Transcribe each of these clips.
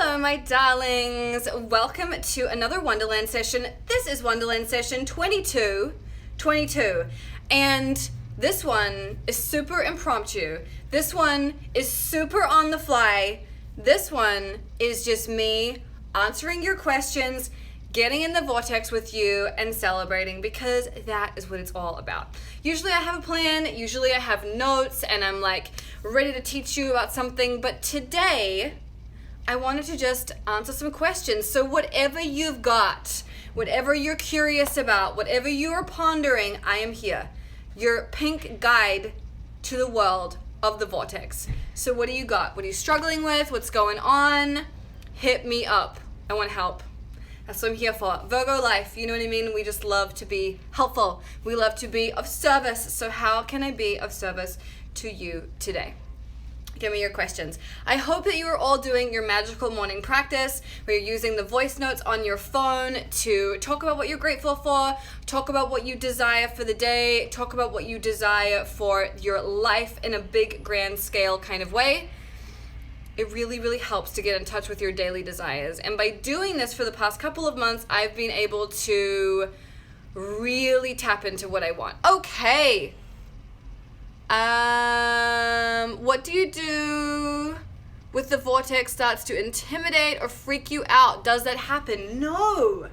Hello, my darlings. Welcome to another Wonderland session. This is Wonderland session 22. And this one is super impromptu. This one is super on the fly. This one is just me answering your questions, getting in the vortex with you, and celebrating, because that is what it's all about. Usually I have a plan, usually I have notes, and I'm like ready to teach you about something, but today I wanted to just answer some questions. So whatever you've got, whatever you're curious about, whatever you are pondering, I am here. Your pink guide to the world of the vortex. So what do you got? What are you struggling with? What's going on? Hit me up. I want help. That's what I'm here for. Virgo life, you know what I mean? We just love to be helpful. We love to be of service. So how can I be of service to you today? Give me your questions. I hope that you are all doing your magical morning practice where you're using the voice notes on your phone to talk about what you're grateful for, talk about what you desire for the day, talk about what you desire for your life in a big, grand scale kind of way. It really, really helps to get in touch with your daily desires. And by doing this for the past couple of months, I've been able to really tap into what I want. Okay. What do you do with the vortex starts to intimidate or freak you out? Does that happen? No.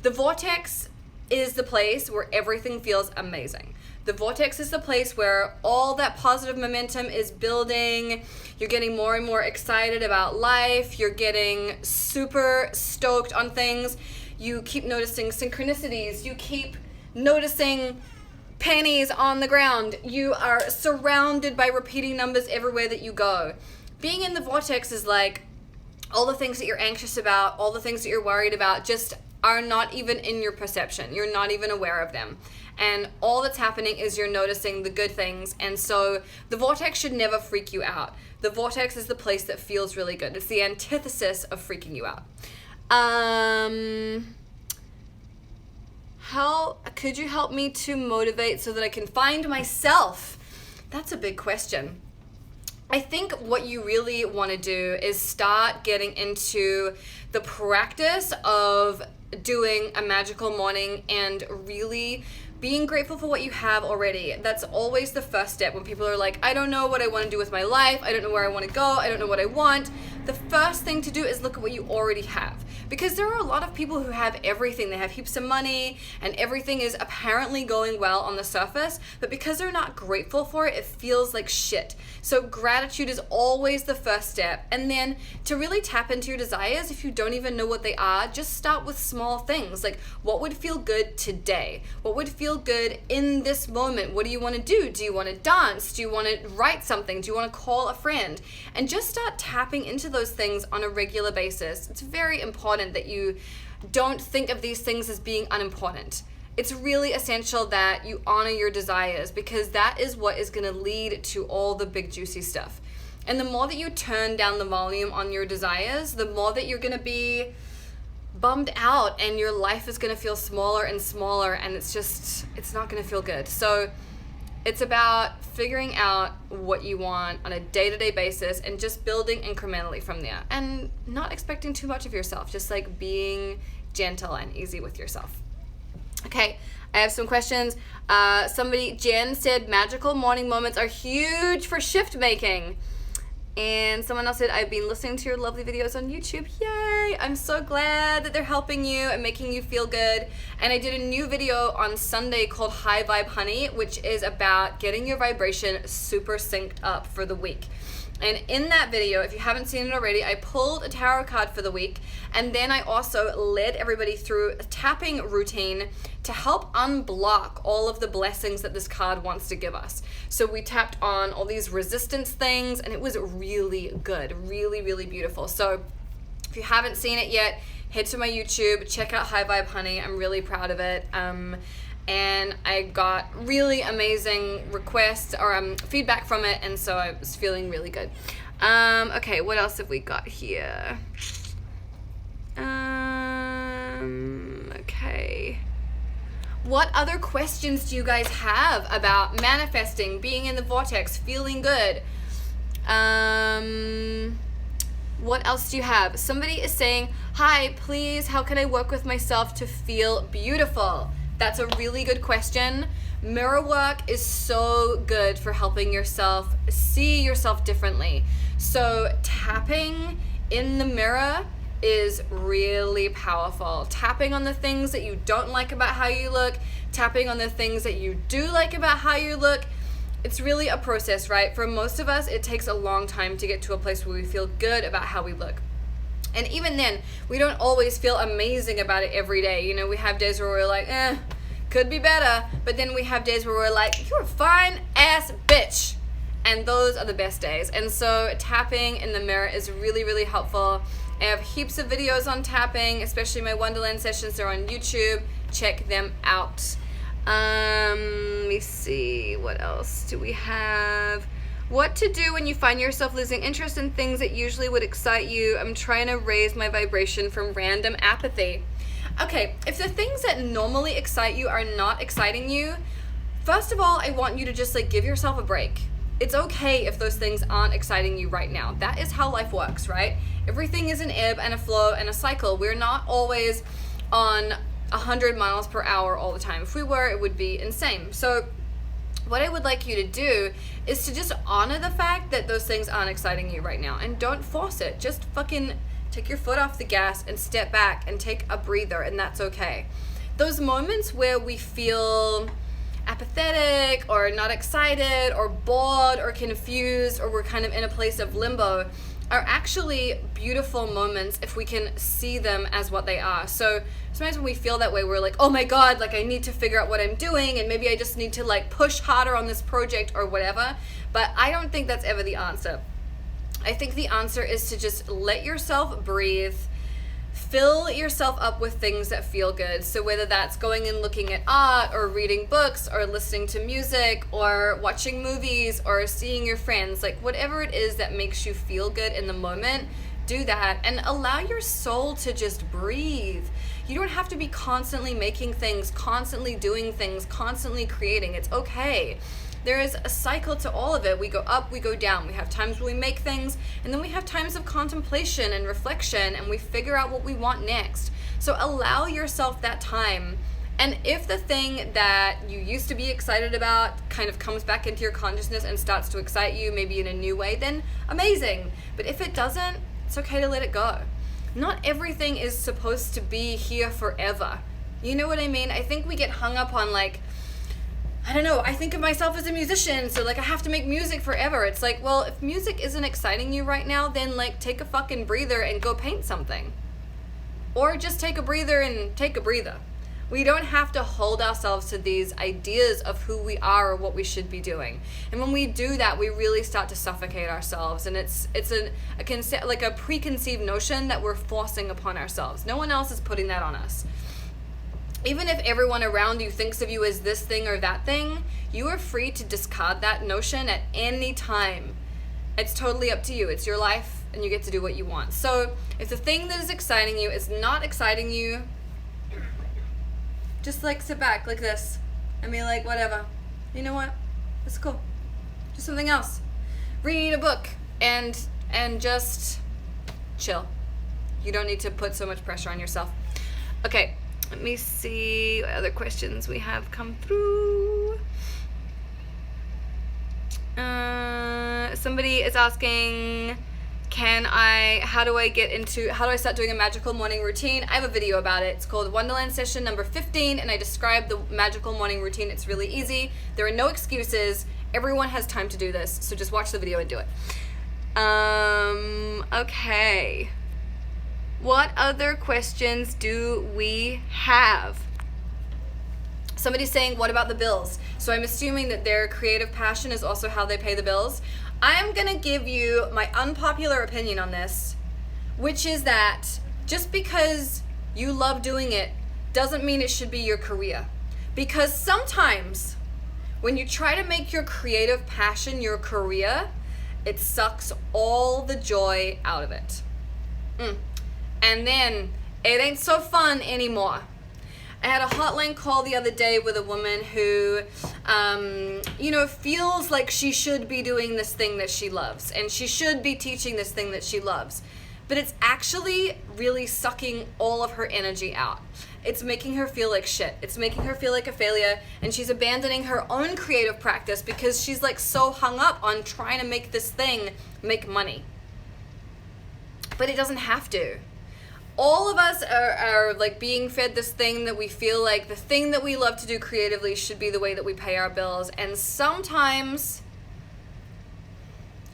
The vortex is the place where everything feels amazing. The vortex is the place where all that positive momentum is building. You're getting more and more excited about life. You're getting super stoked on things. You keep noticing synchronicities. You keep noticing pennies on the ground. You are surrounded by repeating numbers everywhere that you go. Being in the vortex is like all the things that you're anxious about, all the things that you're worried about just are not even in your perception. You're not even aware of them. And all that's happening is you're noticing the good things. And so the vortex should never freak you out. The vortex is the place that feels really good. It's the antithesis of freaking you out. How could you help me to motivate so that I can find myself? That's a big question. I think what you really want to do is start getting into the practice of doing a magical morning and really being grateful for what you have already. That's always the first step when people are like, I don't know what I want to do with my life. I don't know where I want to go. I don't know what I want. The first thing to do is look at what you already have. Because there are a lot of people who have everything. They have heaps of money and everything is apparently going well on the surface, but because they're not grateful for it, it feels like shit. So gratitude is always the first step. And then to really tap into your desires, if you don't even know what they are, just start with small things. Like, what would feel good today? What would feel good in this moment? What do you want to do? Do you want to dance? Do you want to write something? Do you want to call a friend? And just start tapping into those things on a regular basis. It's very important that you don't think of these things as being unimportant. It's really essential that you honor your desires, because that is what is going to lead to all the big juicy stuff. And the more that you turn down the volume on your desires, the more that you're going to be bummed out and your life is going to feel smaller and smaller, and it's not going to feel good. So it's about figuring out what you want on a day-to-day basis and just building incrementally from there, and not expecting too much of yourself, just like being gentle and easy with yourself. Okay, I have some questions. Jen said magical morning moments are huge for shift making. And someone else said, I've been listening to your lovely videos on YouTube. Yay! I'm so glad that they're helping you and making you feel good. And I did a new video on Sunday called High Vibe Honey, which is about getting your vibration super synced up for the week. And in that video, if you haven't seen it already, I pulled a tarot card for the week, and then I also led everybody through a tapping routine to help unblock all of the blessings that this card wants to give us. So we tapped on all these resistance things, and it was really good, really, really beautiful. So if you haven't seen it yet, head to my YouTube, check out High Vibe Honey. I'm really proud of it. And I got really amazing requests or feedback from it, and so I was feeling really good. Okay, what else have we got here? Okay. What other questions do you guys have about manifesting, being in the vortex, feeling good? What else do you have? Somebody is saying, hi, please, how can I work with myself to feel beautiful? That's a really good question. Mirror work is so good for helping yourself see yourself differently. So tapping in the mirror is really powerful. Tapping on the things that you don't like about how you look, tapping on the things that you do like about how you look. It's really a process, right? For most of us, it takes a long time to get to a place where we feel good about how we look. And even then, we don't always feel amazing about it every day. You know, we have days where we're like, could be better. But then we have days where we're like, you're a fine ass bitch. And those are the best days. And so tapping in the mirror is really, really helpful. I have heaps of videos on tapping, especially my Wonderland sessions. They're on YouTube. Check them out. Let me see, what else do we have? What to do when you find yourself losing interest in things that usually would excite you. I'm trying to raise my vibration from random apathy. Okay, if the things that normally excite you are not exciting you, first of all, I want you to just like give yourself a break. It's okay if those things aren't exciting you right now. That is how life works, right? Everything is an ebb and a flow and a cycle. We're not always on 100 miles per hour all the time. If we were, it would be insane. So what I would like you to do is to just honor the fact that those things aren't exciting you right now, and don't force it. Just fucking take your foot off the gas and step back and take a breather, and that's okay. Those moments where we feel apathetic or not excited or bored or confused, or we're kind of in a place of limbo, are actually beautiful moments if we can see them as what they are. So sometimes when we feel that way, we're like, oh my God, like I need to figure out what I'm doing, and maybe I just need to like push harder on this project or whatever. But I don't think that's ever the answer. I think the answer is to just let yourself breathe, fill yourself up with things that feel good. So whether that's going and looking at art or reading books or listening to music or watching movies or seeing your friends, like whatever it is that makes you feel good in the moment, do that and allow your soul to just breathe. You don't have to be constantly making things, constantly doing things, constantly creating. It's okay. There is a cycle to all of it. We go up, we go down. We have times where we make things, and then we have times of contemplation and reflection, and we figure out what we want next. So allow yourself that time. And if the thing that you used to be excited about kind of comes back into your consciousness and starts to excite you, maybe in a new way, then amazing. But if it doesn't, it's okay to let it go. Not everything is supposed to be here forever. You know what I mean? I think we get hung up on like, I don't know, I think of myself as a musician, so like I have to make music forever. It's like, well, if music isn't exciting you right now, then like take a fucking breather and go paint something. Or just take a breather and take a breather. We don't have to hold ourselves to these ideas of who we are or what we should be doing. And when we do that, we really start to suffocate ourselves. And it's a preconceived notion that we're forcing upon ourselves. No one else is putting that on us. Even if everyone around you thinks of you as this thing or that thing, you are free to discard that notion at any time. It's totally up to you. It's your life, and you get to do what you want. So if the thing that is exciting you is not exciting you, just like sit back like this and be like, whatever. You know what? It's cool. Do something else. Read a book and just chill. You don't need to put so much pressure on yourself. Okay. Let me see what other questions we have come through. Somebody is asking, how do I start doing a magical morning routine? I have a video about it. It's called Wonderland session number 15, and I describe the magical morning routine. It's really easy. There are no excuses. Everyone has time to do this, so just watch the video and do it. Okay. What other questions do we have? Somebody's saying, what about the bills? So I'm assuming that their creative passion is also how they pay the bills. I'm going to give you my unpopular opinion on this, which is that just because you love doing it doesn't mean it should be your career. Because sometimes when you try to make your creative passion your career, it sucks all the joy out of it. And then it ain't so fun anymore. I had a hotline call the other day with a woman who, feels like she should be doing this thing that she loves, and she should be teaching this thing that she loves. but it's actually really sucking all of her energy out. It's making her feel like shit. It's making her feel like a failure, and she's abandoning her own creative practice because she's like so hung up on trying to make this thing make money. But it doesn't have to. All of us are like being fed this thing that we feel like the thing that we love to do creatively should be the way that we pay our bills, and sometimes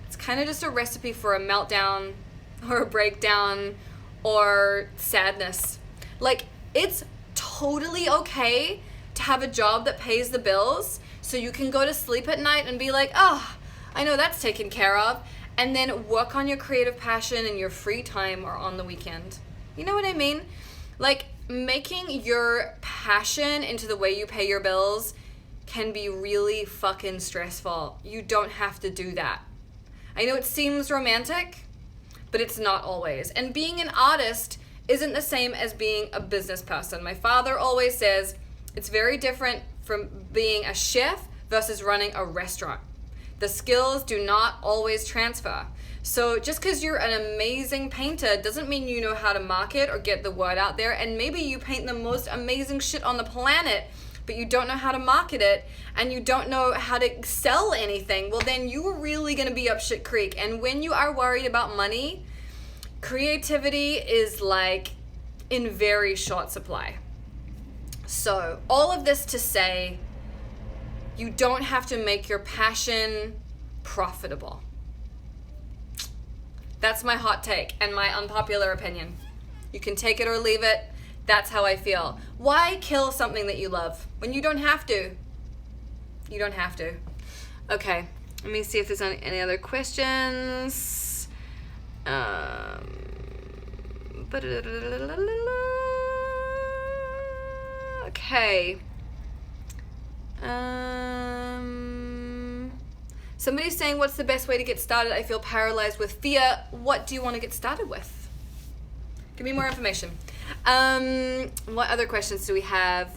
it's kind of just a recipe for a meltdown or a breakdown or sadness. Like, it's totally okay to have a job that pays the bills so you can go to sleep at night and be like, oh, I know that's taken care of, and then work on your creative passion in your free time or on the weekend. You know what I mean? Like, making your passion into the way you pay your bills can be really fucking stressful. You don't have to do that. I know it seems romantic, but it's not always. And being an artist isn't the same as being a business person. My father always says it's very different from being a chef versus running a restaurant. The skills do not always transfer. So just because you're an amazing painter doesn't mean you know how to market or get the word out there. And maybe you paint the most amazing shit on the planet, but you don't know how to market it and you don't know how to sell anything. Well, then you are really going to be up shit creek. And when you are worried about money, creativity is like in very short supply. So all of this to say, you don't have to make your passion profitable. That's my hot take and my unpopular opinion. You can take it or leave it. That's how I feel. Why kill something that you love when you don't have to? You don't have to. Okay, let me see if there's any other questions. Okay. Somebody's saying, what's the best way to get started? I feel paralyzed with fear. What do you want to get started with? Give me more information. What other questions do we have?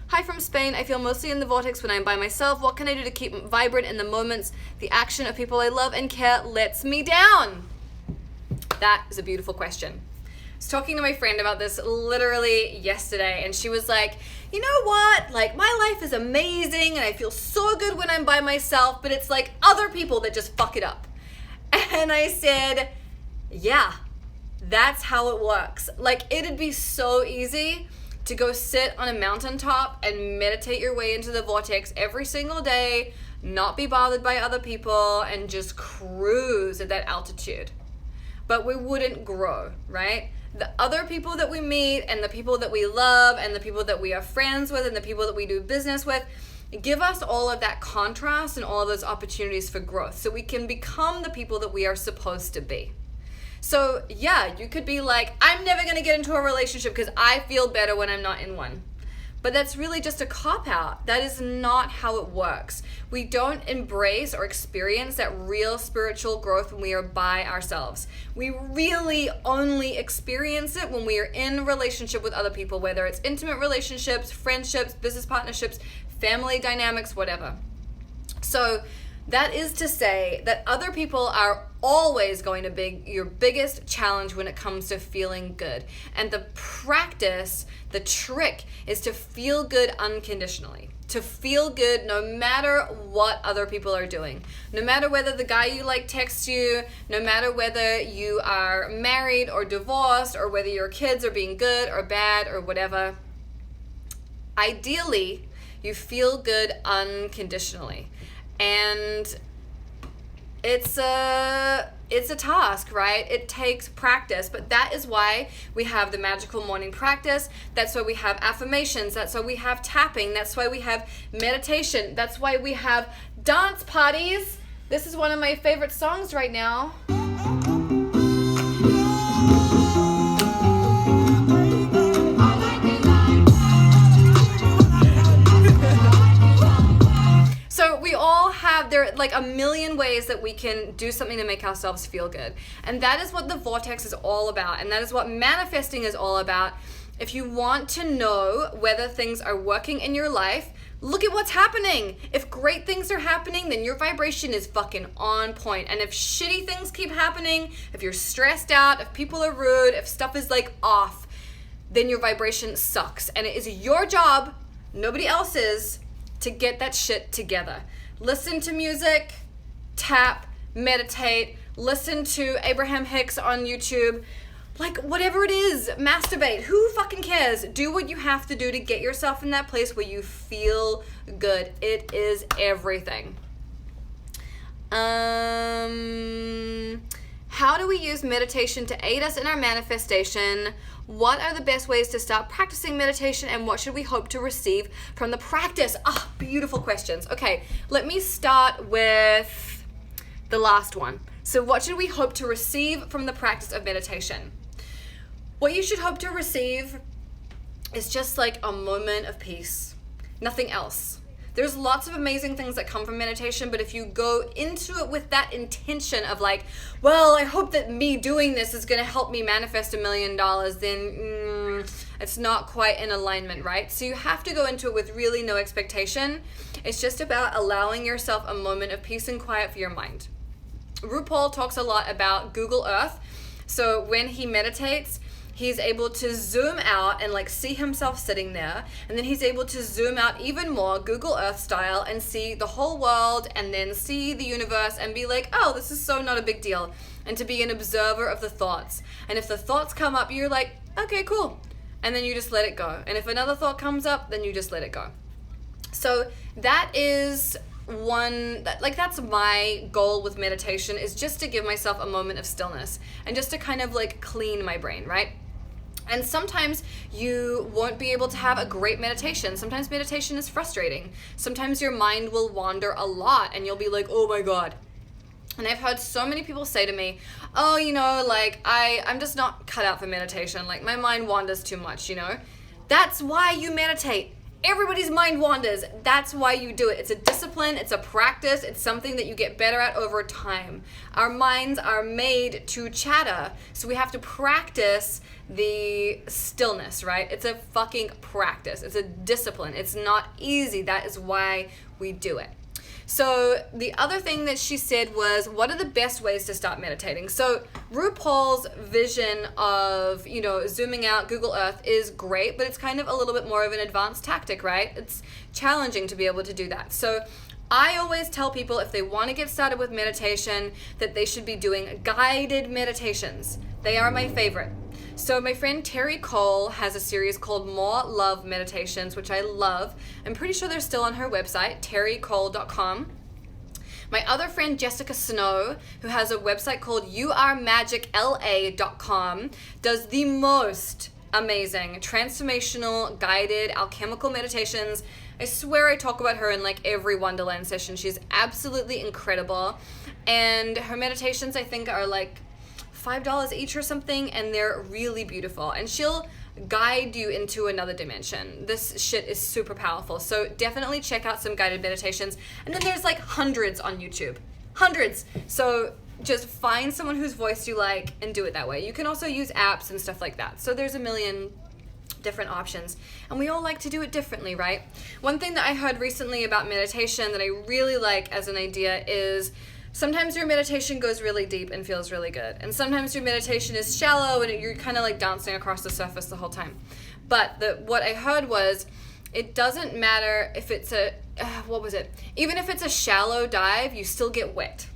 Hi from Spain. I feel mostly in the vortex when I'm by myself. What can I do to keep vibrant in the moments? The action of people I love and care lets me down. That is a beautiful question. I was talking to my friend about this literally yesterday, and she was like, you know what? Like, my life is amazing, and I feel so good when I'm by myself, but it's like other people that just fuck it up. And I said, yeah, that's how it works. Like, it'd be so easy to go sit on a mountaintop and meditate your way into the vortex every single day, not be bothered by other people, and just cruise at that altitude. But we wouldn't grow, right? The other people that we meet and the people that we love and the people that we are friends with and the people that we do business with give us all of that contrast and all of those opportunities for growth so we can become the people that we are supposed to be. So yeah, you could be like, I'm never going to get into a relationship because I feel better when I'm not in one. But that's really just a cop-out. That is not how it works. We don't embrace or experience that real spiritual growth when we are by ourselves. We really only experience it when we are in relationship with other people, whether it's intimate relationships, friendships, business partnerships, family dynamics, whatever. So that is to say that other people are always going to be your biggest challenge when it comes to feeling good. And the practice, the trick, is to feel good unconditionally. To feel good no matter what other people are doing. No matter whether the guy you like texts you, no matter whether you are married or divorced, or whether your kids are being good or bad or whatever. Ideally, you feel good unconditionally. And it's a task, right? It takes practice, but that is why we have the magical morning practice. That's why we have affirmations. That's why we have tapping. That's why we have meditation. That's why we have dance parties. This is one of my favorite songs right now. So we all have, there are like a million ways that we can do something to make ourselves feel good. And that is what the vortex is all about. And that is what manifesting is all about. If you want to know whether things are working in your life, look at what's happening. If great things are happening, then your vibration is fucking on point. And if shitty things keep happening, if you're stressed out, if people are rude, if stuff is like off, then your vibration sucks. And it is your job, nobody else's, to get that shit together. Listen to music, tap, meditate, listen to Abraham Hicks on YouTube, like whatever it is, masturbate, who fucking cares? Do what you have to do to get yourself in that place where you feel good. It is everything. How do we use meditation to aid us in our manifestation? What are the best ways to start practicing meditation, and what should we hope to receive from the practice? Beautiful questions. Okay, let me start with the last one. So what should we hope to receive from the practice of meditation? What you should hope to receive is just like a moment of peace, nothing else. There's lots of amazing things that come from meditation, but if you go into it with that intention of like, well, I hope that me doing this is going to help me manifest $1 million, then it's not quite in alignment, right? So you have to go into it with really no expectation. It's just about allowing yourself a moment of peace and quiet for your mind. RuPaul talks a lot about Google Earth. So when he meditates, he's able to zoom out and like see himself sitting there, and then he's able to zoom out even more, Google Earth style, and see the whole world, and then see the universe and be like, oh, this is so not a big deal, and to be an observer of the thoughts. And if the thoughts come up, you're like, okay, cool, and then you just let it go. And if another thought comes up, then you just let it go. So that is that's my goal with meditation, is just to give myself a moment of stillness and just to kind of like clean my brain, right? And sometimes you won't be able to have a great meditation. Sometimes meditation is frustrating. Sometimes your mind will wander a lot and you'll be like, oh my God. And I've heard so many people say to me, oh, like I'm just not cut out for meditation. Like my mind wanders too much, That's why you meditate. Everybody's mind wanders. That's why you do it. It's a discipline. It's a practice. It's something that you get better at over time. Our minds are made to chatter. So we have to practice the stillness, right? It's a fucking practice. It's a discipline. It's not easy. That is why we do it. So the other thing that she said was, what are the best ways to start meditating? So RuPaul's vision of, zooming out Google Earth is great, but it's kind of a little bit more of an advanced tactic, right? It's challenging to be able to do that. So I always tell people, if they want to get started with meditation, that they should be doing guided meditations. They are my favorite. So my friend Terry Cole has a series called More Love Meditations, which I love. I'm pretty sure they're still on her website, terrycole.com. My other friend Jessica Snow, who has a website called yourmagicla.com, does the most amazing transformational guided alchemical meditations. I swear I talk about her in like every Wonderland session. She's absolutely incredible. And her meditations, I think, are like $5 each or something, and they're really beautiful, and she'll guide you into another dimension. This shit is super powerful. So definitely check out some guided meditations. And then there's like hundreds on YouTube. Hundreds. So just find someone whose voice you like and do it that way. You can also use apps and stuff like that. So there's a million different options, and we all like to do it differently, right? One thing that I heard recently about meditation that I really like as an idea is, sometimes your meditation goes really deep and feels really good. And sometimes your meditation is shallow and you're kind of like dancing across the surface the whole time. But what I heard was, it doesn't matter if it's even if it's a shallow dive, you still get wet.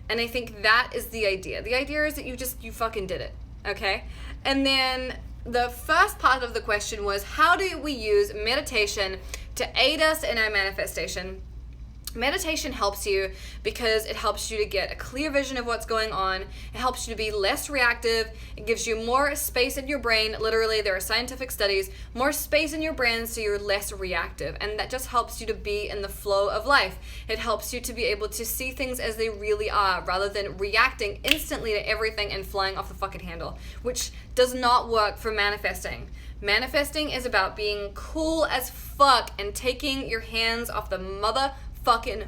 And I think that is the idea. The idea is that you fucking did it, okay? And then the first part of the question was, how do we use meditation to aid us in our manifestation? Meditation helps you because it helps you to get a clear vision of what's going on. It helps you to be less reactive. It gives you more space in your brain. Literally, there are scientific studies, more space in your brain so you're less reactive. And that just helps you to be in the flow of life. It helps you to be able to see things as they really are, rather than reacting instantly to everything and flying off the fucking handle, which does not work for manifesting. Manifesting is about being cool as fuck and taking your hands off the motherfucking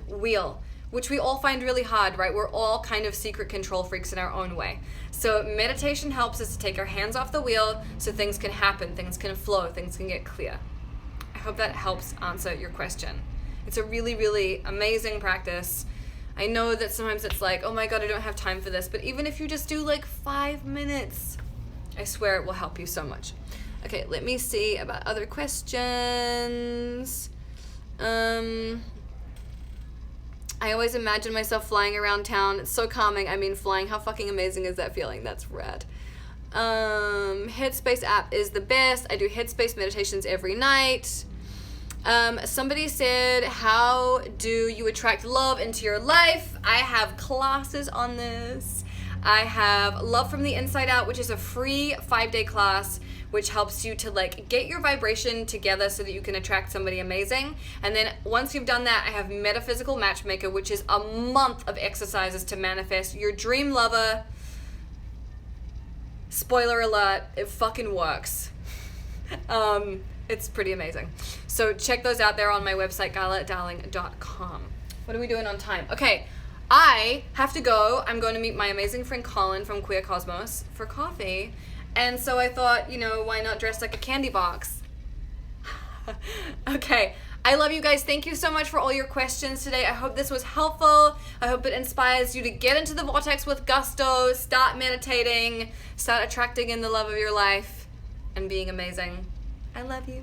wheel, which we all find really hard, right? We're all kind of secret control freaks in our own way. So meditation helps us to take our hands off the wheel so things can happen, things can flow, things can get clear. I hope that helps answer your question. It's a really, really amazing practice. I know that sometimes it's like, oh my God, I don't have time for this. But even if you just do like 5 minutes, I swear it will help you so much. Okay, let me see about other questions. I always imagine myself flying around town. It's so calming. I mean, flying. How fucking amazing is that feeling? That's rad. Headspace app is the best. I do Headspace meditations every night. Somebody said, how do you attract love into your life? I have classes on this. I have Love from the Inside Out, which is a free 5-day class, which helps you to like get your vibration together so that you can attract somebody amazing. And then once you've done that, I have Metaphysical Matchmaker, which is a month of exercises to manifest your dream lover. Spoiler alert, it fucking works. It's pretty amazing. So check those out there on my website, galadarling.com. What are we doing on time? Okay, I have to go. I'm going to meet my amazing friend Colin from Queer Cosmos for coffee. And so I thought, you know, why not dress like a candy box? Okay, I love you guys. Thank you so much for all your questions today. I hope this was helpful. I hope it inspires you to get into the vortex with gusto, start meditating, start attracting in the love of your life, and being amazing. I love you.